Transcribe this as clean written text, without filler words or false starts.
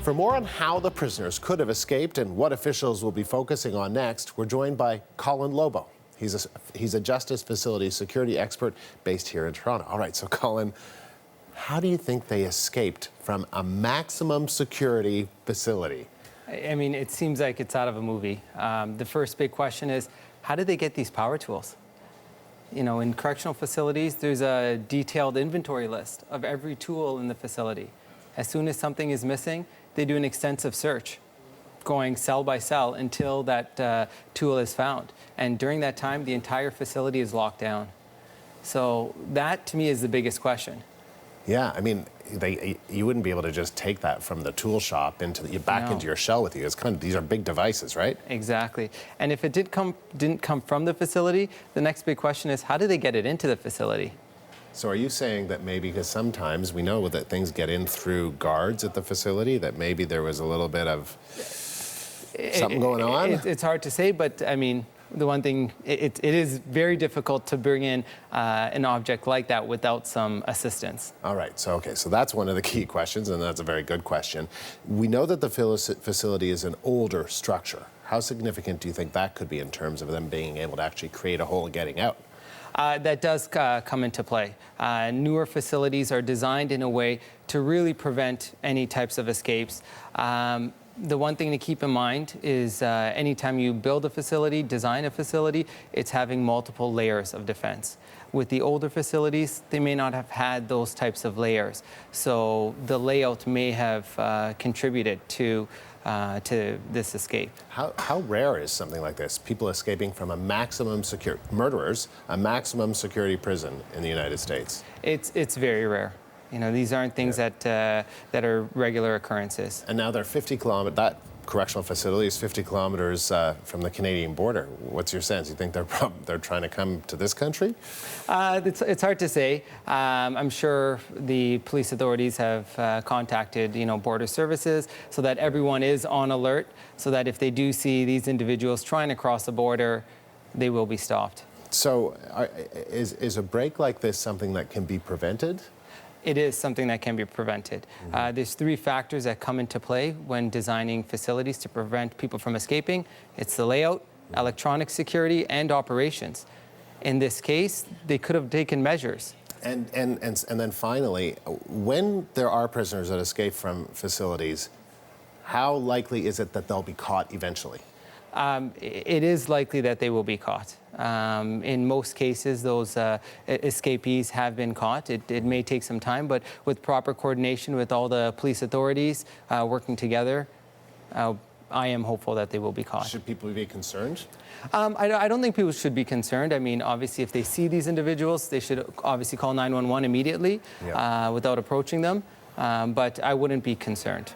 For more on how the prisoners could have escaped and what officials will be focusing on next, we're joined by Colin Lobo. He's a justice facility security expert based here in Toronto. All right, so Colin, how do you think they escaped from a maximum security facility? I mean, it seems like it's out of a movie. The first big question is, how did they get these power tools? You know, in correctional facilities, there's a detailed inventory list of every tool in the facility. As soon as something is missing, they do an extensive search, going cell by cell until that tool is found. And during that time, the entire facility is locked down. So that, to me, is the biggest question. Yeah, I mean, you wouldn't be able to just take that from the tool shop into your shell with you. It's these are big devices, right? Exactly. And if it didn't come from the facility, the next big question is, how do they get it into the facility? So are you saying that maybe, because sometimes we know that things get in through guards at the facility, that maybe there was a little bit of something going on? It's hard to say, but I mean, the one thing, it is very difficult to bring in an object like that without some assistance. All right, so that's one of the key questions, and that's a very good question. We know that the facility is an older structure. How significant do you think that could be in terms of them being able to actually create a hole and getting out? That does come into play. Newer facilities are designed in a way to really prevent any types of escapes. The one thing to keep in mind is anytime you build a facility, design a facility, it's having multiple layers of defense. With the older facilities, they may not have had those types of layers. So the layout may have contributed to this escape. How rare is something like this? People escaping from a maximum security, murderers, a maximum security prison in the United States? It's very rare. You know, these aren't things that are regular occurrences. And now they're 50 kilometers, that correctional facility is 50 kilometers from the Canadian border. What's your sense? You think they're trying to come to this country? It's hard to say. I'm sure the police authorities have contacted, border services so that everyone is on alert, so that if they do see these individuals trying to cross the border, they will be stopped. So is a break like this something that can be prevented? It is something that can be prevented. There's three factors that come into play when designing facilities to prevent people from escaping. It's the layout, electronic security, and operations. In this case, they could have taken measures. And then finally, when there are prisoners that escape from facilities, how likely is it that they'll be caught eventually? It is likely that they will be caught. In most cases, those escapees have been caught. It may take some time, but with proper coordination with all the police authorities working together, I am hopeful that they will be caught. Should people be concerned? I don't think people should be concerned. I mean, obviously, if they see these individuals, they should obviously call 911 immediately without approaching them, but I wouldn't be concerned.